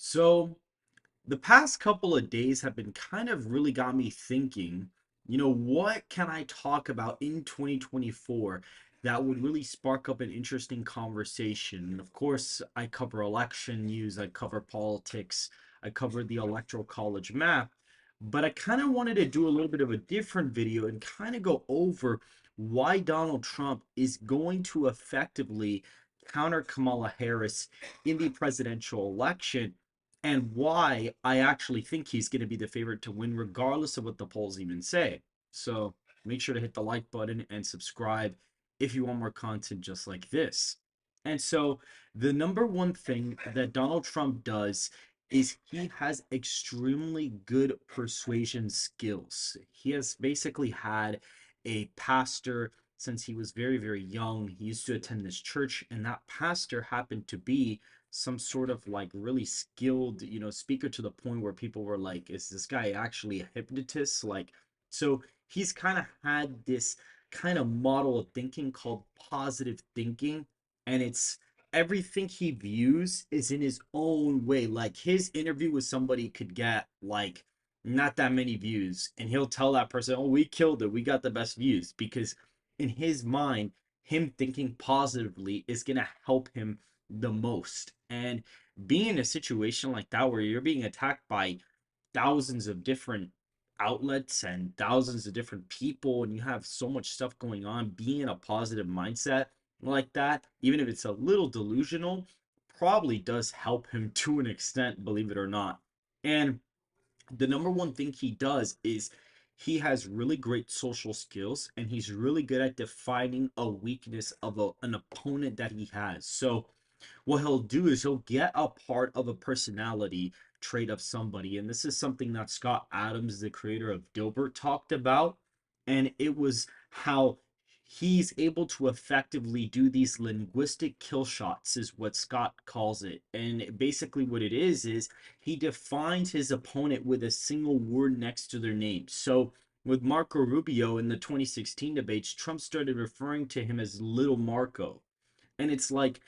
So the past couple of days have been kind of really got me thinking, what can I talk about in 2024 that would really spark up an interesting conversation? And of course, I cover election news, I cover politics, I cover the electoral college map, but I kind of wanted to do a little bit of a different video and kind of go over why Donald Trump is going to effectively counter Kamala Harris in the presidential election and why I actually think he's going to be the favorite to win, regardless of what the polls even say. So make sure to hit the like button and subscribe if you want more content just like this. And so, the number one thing that Donald Trump does is he has extremely good persuasion skills. He has basically had a pastor since he was very, very young. He used to attend this church, and that pastor happened to be some sort of like really skilled, speaker to the point where people were like, is this guy actually a hypnotist? Like, so he's kind of had this kind of model of thinking called positive thinking, and it's everything he views is in his own way. Like his interview with somebody could get like not that many views, and he'll tell that person, oh, we killed it, we got the best views, because in his mind, him thinking positively is going to help him the most. And being in a situation like that where you're being attacked by thousands of different outlets and thousands of different people, and you have so much stuff going on, being in a positive mindset like that, even if it's a little delusional, probably does help him to an extent, believe it or not. And the number one thing he does is he has really great social skills, and he's really good at defining a weakness of an opponent that he has. So what he'll do is he'll get a part of a personality trait of somebody. And this is something that Scott Adams, the creator of Dilbert, talked about. And it was how he's able to effectively do these linguistic kill shots, is what Scott calls it. And basically, what it is he defines his opponent with a single word next to their name. So with Marco Rubio in the 2016 debates, Trump started referring to him as Little Marco. And it's like,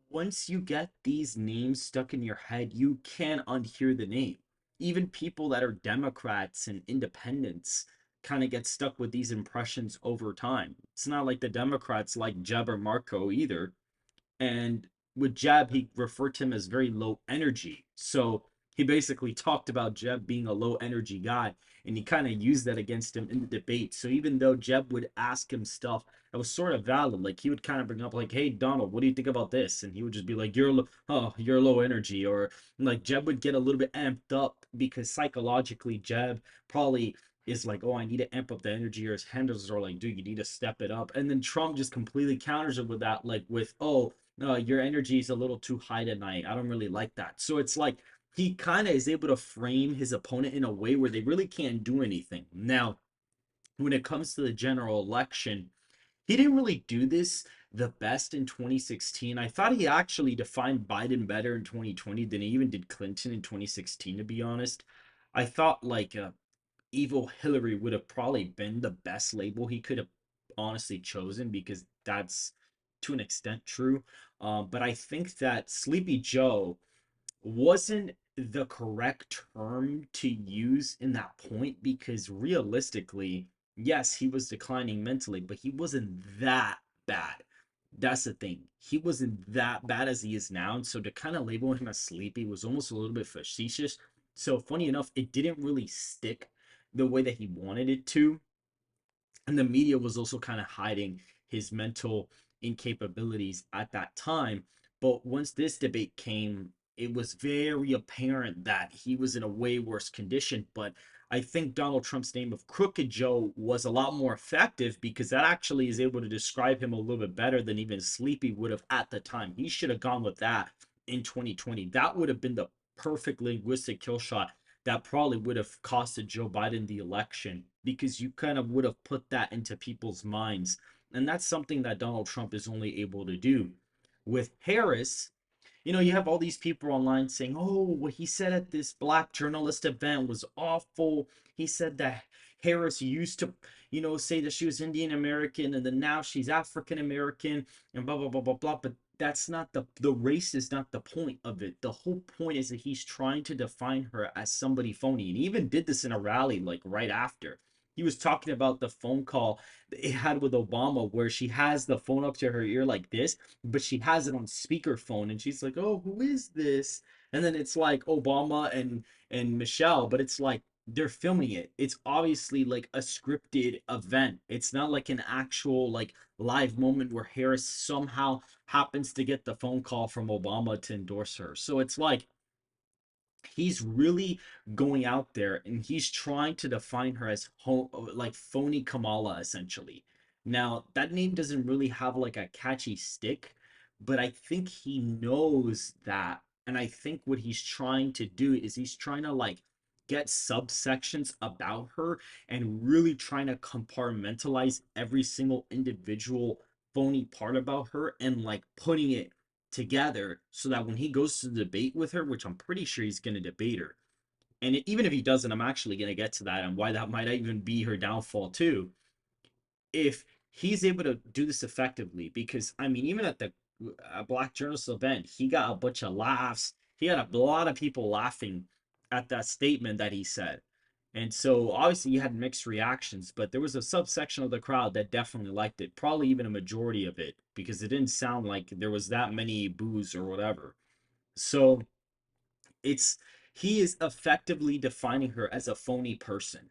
once you get these names stuck in your head, you can't unhear the name. Even people that are Democrats and independents kind of get stuck with these impressions over time. It's not like the Democrats like Jeb or Marco either. And with Jeb, he referred to him as very low energy. So he basically talked about Jeb being a low energy guy, and he kind of used that against him in the debate. So even though Jeb would ask him stuff that was sort of valid, like he would kind of bring up like, "Hey Donald, what do you think about this?" And he would just be like, you're low energy," or like Jeb would get a little bit amped up because psychologically Jeb probably is like, "Oh, I need to amp up the energy," or his handlers are like, "Dude, you need to step it up." And then Trump just completely counters it with that, like with, "Oh, no, your energy is a little too high tonight. I don't really like that." So it's like he kind of is able to frame his opponent in a way where they really can't do anything. Now, when it comes to the general election, he didn't really do this the best in 2016. I thought he actually defined Biden better in 2020 than he even did Clinton in 2016, to be honest. I thought like evil Hillary would have probably been the best label he could have honestly chosen, because that's to an extent true. But I think that Sleepy Joe wasn't the correct term to use in that point, because realistically, yes, he was declining mentally, but he wasn't that bad. That's the thing. He wasn't that bad as he is now. And so to kind of label him as sleepy was almost a little bit facetious. So funny enough, it didn't really stick the way that he wanted it to. And the media was also kind of hiding his mental incapabilities at that time. But once this debate came, it was very apparent that he was in a way worse condition. But I think Donald Trump's name of Crooked Joe was a lot more effective, because that actually is able to describe him a little bit better than even Sleepy would have at the time. He should have gone with that in 2020. That would have been the perfect linguistic kill shot that probably would have costed Joe Biden the election, because you kind of would have put that into people's minds. And that's something that Donald Trump is only able to do. With Harris, you have all these people online saying, "Oh, what he said at this black journalist event was awful. He said that Harris used to, say that she was Indian American, and then now she's African American, and blah, blah, blah, blah, blah." But that's not the race is not the point of it. The whole point is that he's trying to define her as somebody phony. And he even did this in a rally like right after. He was talking about the phone call that he had with Obama where she has the phone up to her ear like this, but she has it on speakerphone and she's like, "Oh, who is this?" And then it's like Obama and Michelle, but it's like they're filming it. It's obviously like a scripted event. It's not like an actual like live moment where Harris somehow happens to get the phone call from Obama to endorse her. So it's like he's really going out there and he's trying to define her as like phony Kamala essentially. Now, that name doesn't really have like a catchy stick, but I think he knows that. And I think what he's trying to do is he's trying to like get subsections about her and really trying to compartmentalize every single individual phony part about her and like putting it together so that when he goes to debate with her, which I'm pretty sure he's going to debate her, and even if he doesn't, I'm actually going to get to that and why that might even be her downfall too. If he's able to do this effectively, because I mean, even at the Black Journalist event, he got a bunch of laughs. He had a lot of people laughing at that statement that he said. And so obviously he had mixed reactions, but there was a subsection of the crowd that definitely liked it, probably even a majority of it, because it didn't sound like there was that many boos or whatever. So it's he is effectively defining her as a phony person.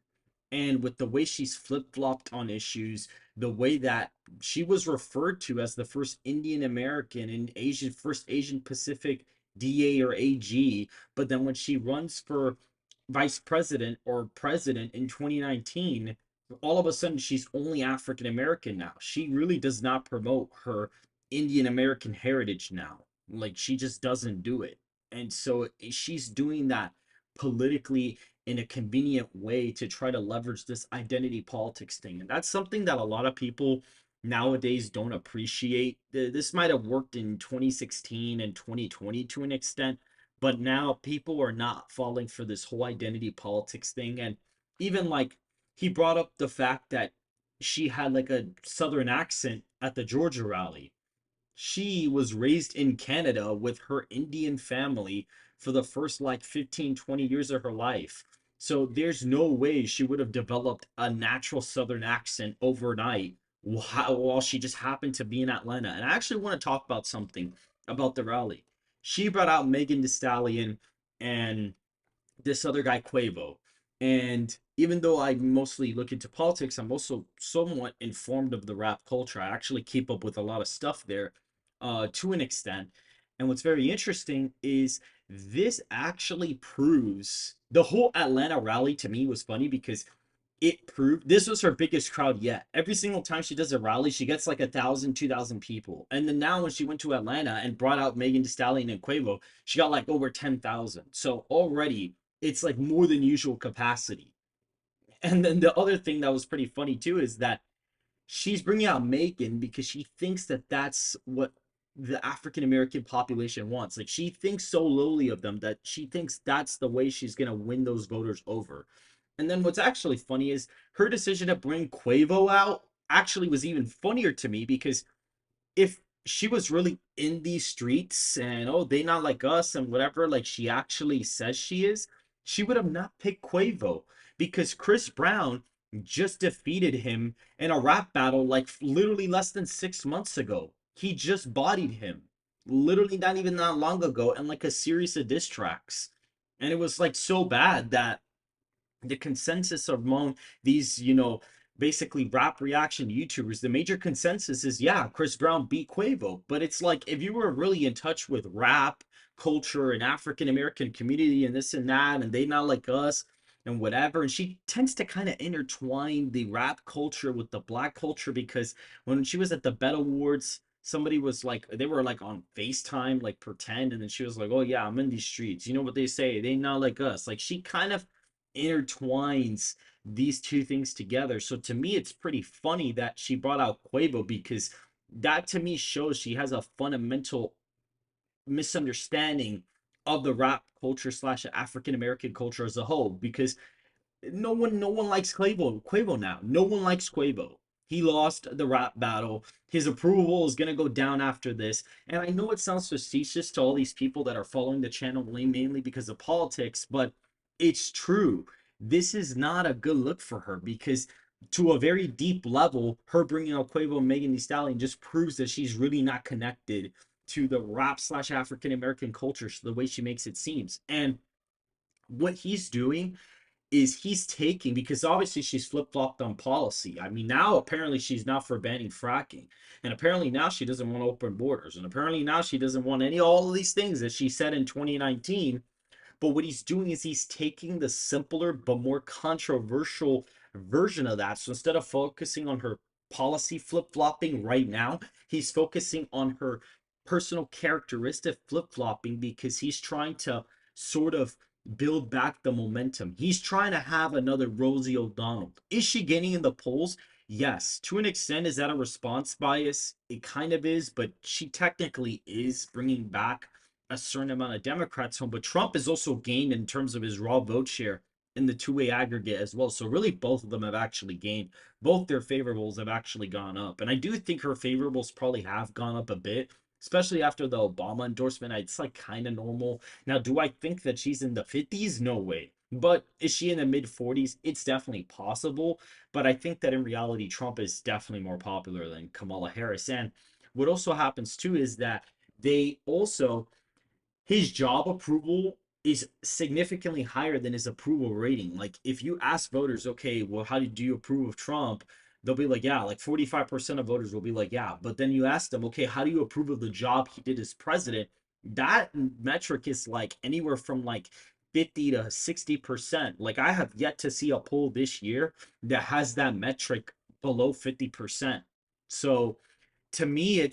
And with the way she's flip-flopped on issues, the way that she was referred to as the first Indian American and Asian first Asian Pacific DA or AG, but then when she runs for vice president or president in 2019, all of a sudden she's only African American now. She really does not promote her Indian American heritage now. Like she just doesn't do it. And so she's doing that politically in a convenient way to try to leverage this identity politics thing. And that's something that a lot of people nowadays don't appreciate. This might have worked in 2016 and 2020 to an extent, but now people are not falling for this whole identity politics thing. And even like he brought up the fact that she had like a southern accent at the Georgia rally. She was raised in Canada with her Indian family for the first like 15, 20 years of her life. So there's no way she would have developed a natural Southern accent overnight while she just happened to be in Atlanta. And I actually want to talk about something about the rally. She brought out Megan Thee Stallion and this other guy Quavo. And even though I mostly look into politics, I'm also somewhat informed of the rap culture. I actually keep up with a lot of stuff there to an extent. And what's very interesting is this actually proves the whole Atlanta rally to me was funny because it proved this was her biggest crowd yet. Every single time she does a rally, she gets like 1,000, 2,000 people. And then now when she went to Atlanta and brought out Megan Thee Stallion and Quavo, she got like over 10,000. So already it's like more than usual capacity. And then the other thing that was pretty funny too is that she's bringing out Megan because she thinks that that's what the African American population wants. Like she thinks so lowly of them that she thinks that's the way she's gonna win those voters over. And then what's actually funny is her decision to bring Quavo out actually was even funnier to me because if she was really in these streets and oh they not like us and whatever like she actually says she is, she would have not picked Quavo because Chris Brown just defeated him in a rap battle like literally less than 6 months ago. He just bodied him literally not even that long ago and like a series of diss tracks. And it was like so bad that the consensus among these, basically rap reaction YouTubers, the major consensus is, yeah, Chris Brown beat Quavo. But it's like, if you were really in touch with rap culture and African American community and this and that, and they not like us and whatever, and she tends to kind of intertwine the rap culture with the black culture because when she was at the Bet Awards, somebody was like, they were like on FaceTime, like pretend, and then she was like, oh yeah, I'm in these streets. You know what they say? They not like us. Like she kind of intertwines these two things together. So to me, it's pretty funny that she brought out Quavo because that to me shows she has a fundamental misunderstanding of the rap culture slash African American culture as a whole. Because no one likes Quavo now. No one likes Quavo. He lost the rap battle. His approval is going to go down after this. And I know it sounds facetious to all these people that are following the channel mainly because of politics, but it's true. This is not a good look for her because to a very deep level, her bringing out Quavo and Megan Thee Stallion just proves that she's really not connected to the rap slash African American culture the way she makes it seems. And what he's doing is he's taking, because obviously she's flip-flopped on policy. I mean, now apparently she's not for banning fracking, and apparently now she doesn't want open borders, and apparently now she doesn't want all of these things that she said in 2019. But what he's doing is he's taking the simpler but more controversial version of that. So instead of focusing on her policy flip flopping right now, he's focusing on her personal characteristic flip flopping because he's trying to sort of build back the momentum. He's trying to have another Rosie O'Donnell. Is she gaining in the polls? Yes. To an extent, is that a response bias? It kind of is, but she technically is bringing back a certain amount of Democrats home, but Trump has also gained in terms of his raw vote share in the two-way aggregate as well. So really both of them have actually gained. Both their favorables have actually gone up. And I do think her favorables probably have gone up a bit, especially after the Obama endorsement. It's like kind of normal. Now, do I think that she's in the 50s? No way. But is she in the mid 40s? It's definitely possible. But I think that in reality, Trump is definitely more popular than Kamala Harris. And what also happens too is that they also his job approval is significantly higher than his approval rating. Like if you ask voters, okay, well, how do you approve of Trump? They'll be like, yeah, like 45% of voters will be like, yeah. But then you ask them, okay, how do you approve of the job he did as president? That metric is like anywhere from like 50 to 60%. Like I have yet to see a poll this year that has that metric below 50%. So to me,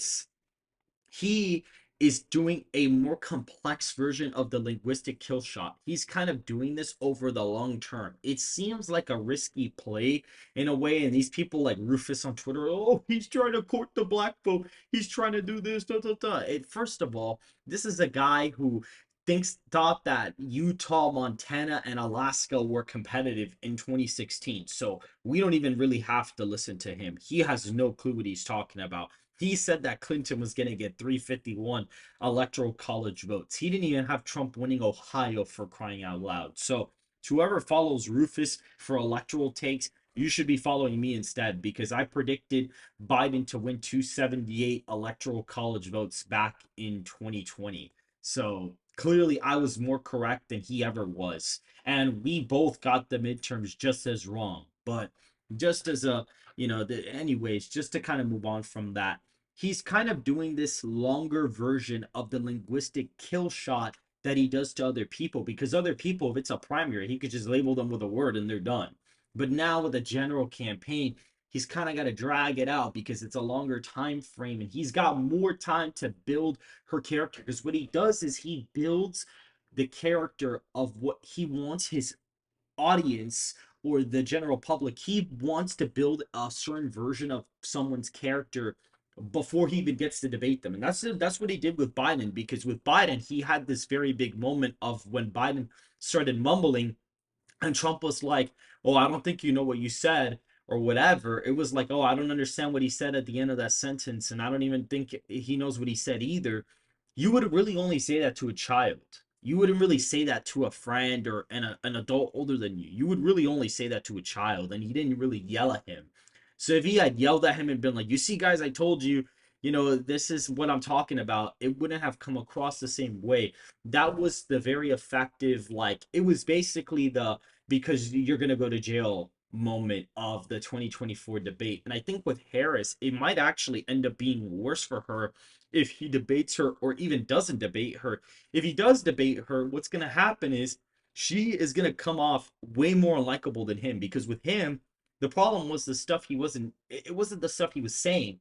he is doing a more complex version of the linguistic kill shot. He's kind of doing this over the long term. It seems like a risky play in a way, and these people like Rufus on Twitter, oh, he's trying to court the black vote. He's trying to do this, da, da, da. First of all, this is a guy who thought that Utah, Montana, and Alaska were competitive in 2016. So we don't even really have to listen to him. He has no clue what he's talking about. He said that Clinton was going to get 351 electoral college votes. He didn't even have Trump winning Ohio, for crying out loud. So, to whoever follows Rufus for electoral takes, you should be following me instead because I predicted Biden to win 278 electoral college votes back in 2020. So, clearly, I was more correct than he ever was. And we both got the midterms just as wrong. But just as a anyways, just to kind of move on from that, he's kind of doing this longer version of the linguistic kill shot that he does to other people, because other people, if it's a primary, he could just label them with a word and they're done. But now with a general campaign, he's kind of got to drag it out because it's a longer time frame and he's got more time to build her character, because what he does is he builds the character of what he wants his audience or the general public. He wants to build a certain version of someone's character before he even gets to debate them. And that's what he did with Biden, because with Biden, he had this very big moment of when Biden started mumbling and Trump was like, "Oh, I don't think you know what you said," or whatever. It was like, "Oh, I don't understand what he said at the end of that sentence, and I don't even think he knows what he said either." You would really only say that to a child. You wouldn't really say that to a friend or an adult older than you. You would really only say that to a child, and he didn't really yell at him. So if he had yelled at him and been like, "You see, guys, I told you, this is what I'm talking about," it wouldn't have come across the same way. That was the very effective, like, it was basically the because you're going to go to jail moment of the 2024 debate. And I think with Harris, it might actually end up being worse for her if he debates her or even doesn't debate her. If he does debate her, what's going to happen is she is going to come off way more unlikable than him, because with him, the problem was the stuff it wasn't the stuff he was saying.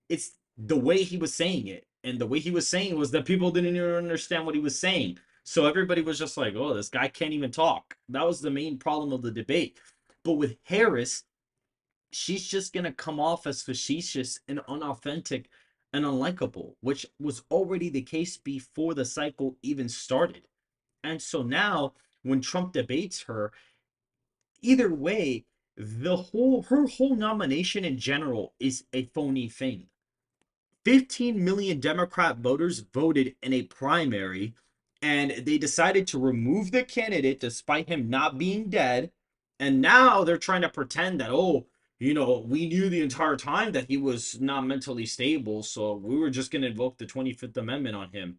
It's the way he was saying it. And the way he was saying was that people didn't even understand what he was saying. So everybody was just like, oh, this guy can't even talk. That was the main problem of the debate. But with Harris, she's just going to come off as facetious and unauthentic and unlikable, which was already the case before the cycle even started. And so now, when Trump debates her, either way, Her whole nomination in general is a phony thing. 15 million Democrat voters voted in a primary, and they decided to remove the candidate despite him not being dead. And now they're trying to pretend that, oh, we knew the entire time that he was not mentally stable, so we were just going to invoke the 25th Amendment on him.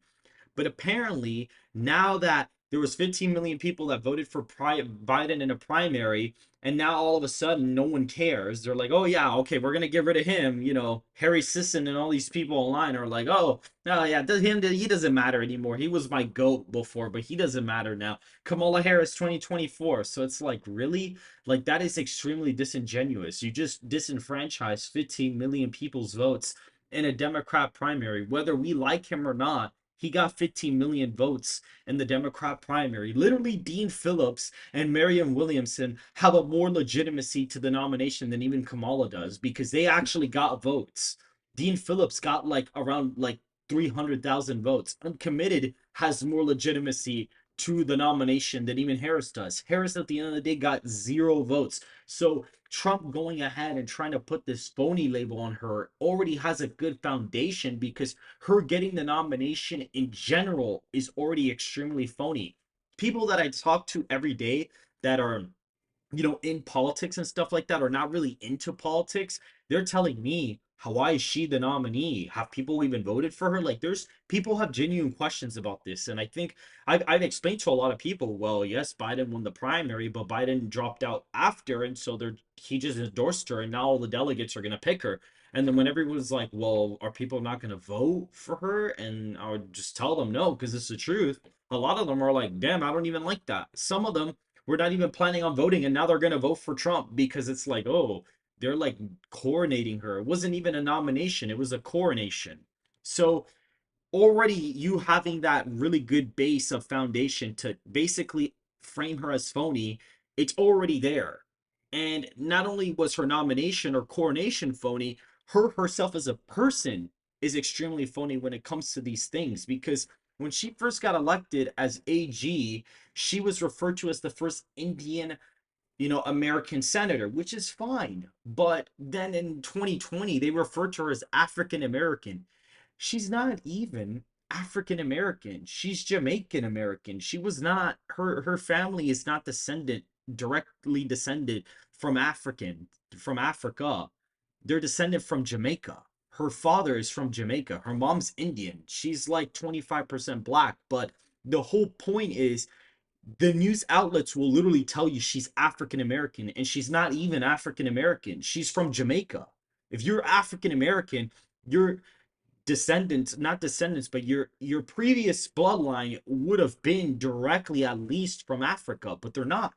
But apparently, now that there was 15 million people that voted for Biden in a primary, and now all of a sudden no one cares. They're like, oh yeah, okay, we're gonna get rid of him. Harry Sisson and all these people online are like, oh, no, yeah, he doesn't matter anymore. He was my goat before, but he doesn't matter now. Kamala Harris 2024. So it's like, really? Like, that is extremely disingenuous. You just disenfranchise 15 million people's votes in a Democrat primary, whether we like him or not. He got 15 million votes in the Democrat primary. Literally, Dean Phillips and Marianne Williamson have a more legitimacy to the nomination than even Kamala does because they actually got votes. Dean Phillips got like around like 300,000 votes. Uncommitted has more legitimacy to the nomination than even Harris does. Harris, at the end of the day, got 0 votes. So Trump going ahead and trying to put this phony label on her already has a good foundation because her getting the nomination in general is already extremely phony. People that I talk to every day that are in politics and stuff like that, are not really into politics, they're telling me, how, why is she the nominee? Have people even voted for her? Like, there's people have genuine questions about this. And I think I've explained to a lot of people, well, yes, Biden won the primary, but Biden dropped out after. And so he just endorsed her. And now all the delegates are going to pick her. And then when everyone's like, well, are people not going to vote for her? And I would just tell them no, because it's the truth. A lot of them are like, damn, I don't even like that. Some of them we're not even planning on voting, and now they're going to vote for Trump because it's like, oh, they're like coronating her. It wasn't even a nomination, it was a coronation. So already you having that really good base of foundation to basically frame her as phony, it's already there. And not only was her nomination or coronation phony, her herself as a person is extremely phony when it comes to these things because when she first got elected as AG, she was referred to as the first Indian American senator, which is fine. But then in 2020, they referred to her as African American. She's not even African American. She's Jamaican American. She was not her family is not directly descended from Africa. They're descended from Jamaica. Her father is from Jamaica. Her mom's Indian. She's like 25% black, but the whole point is the news outlets will literally tell you she's African American, and she's not even African American. She's from Jamaica. If you're African American, your descendants, not descendants, but your previous bloodline would have been directly at least from Africa, but they're not.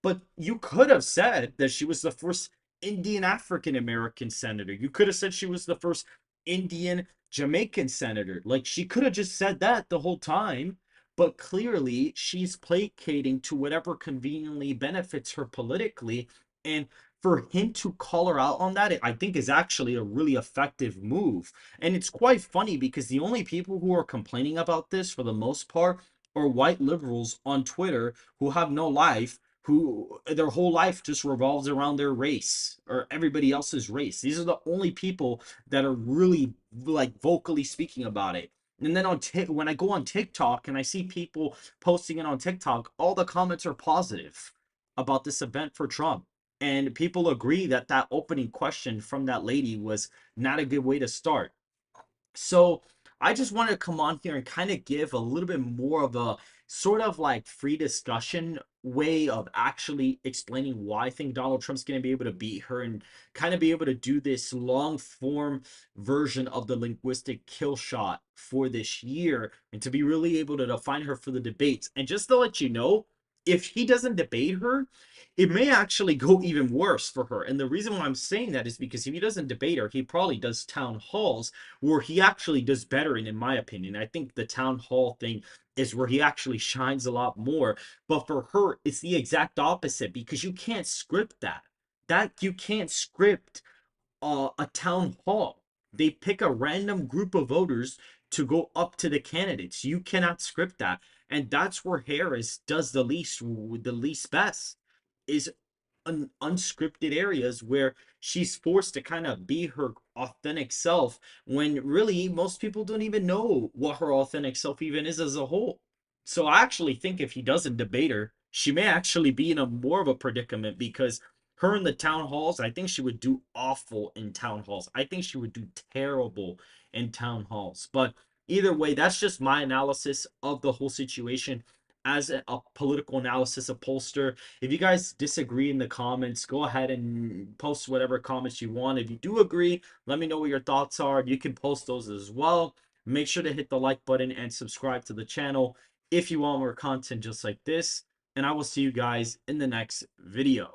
But you could have said that she was the first Indian African American senator. You could have said she was the first Indian Jamaican senator. Like, she could have just said that the whole time. But clearly, she's placating to whatever conveniently benefits her politically. And for him to call her out on that, I think is actually a really effective move. And it's quite funny because the only people who are complaining about this for the most part are white liberals on Twitter who have no life, who their whole life just revolves around their race or everybody else's race. These are the only people that are really like vocally speaking about it. And then when I go on TikTok and I see people posting it on TikTok, all the comments are positive about this event for Trump. And people agree that that opening question from that lady was not a good way to start. So I just wanted to come on here and kind of give a little bit more of a sort of like free discussion way of actually explaining why I think Donald Trump's going to be able to beat her and kind of be able to do this long form version of the linguistic kill shot for this year and to be really able to define her for the debates. And just to let you know, if he doesn't debate her, it may actually go even worse for her. And the reason why I'm saying that is because if he doesn't debate her, he probably does town halls where he actually does better in my opinion. I think the town hall thing is where he actually shines a lot more. But for her, it's the exact opposite because you can't script that. You can't script a town hall. They pick a random group of voters to go up to the candidates. You cannot script that. And that's where Harris does the least best is unscripted areas where she's forced to kind of be her authentic self when really most people don't even know what her authentic self even is as a whole. So I actually think if he doesn't debate her, she may actually be in a more of a predicament because her in the town halls, I think she would do awful in town halls. I think she would do terrible in town halls. But either way, that's just my analysis of the whole situation as a political analysis, a pollster. If you guys disagree in the comments, go ahead and post whatever comments you want. If you do agree, let me know what your thoughts are. You can post those as well. Make sure to hit the like button and subscribe to the channel if you want more content just like this. And I will see you guys in the next video.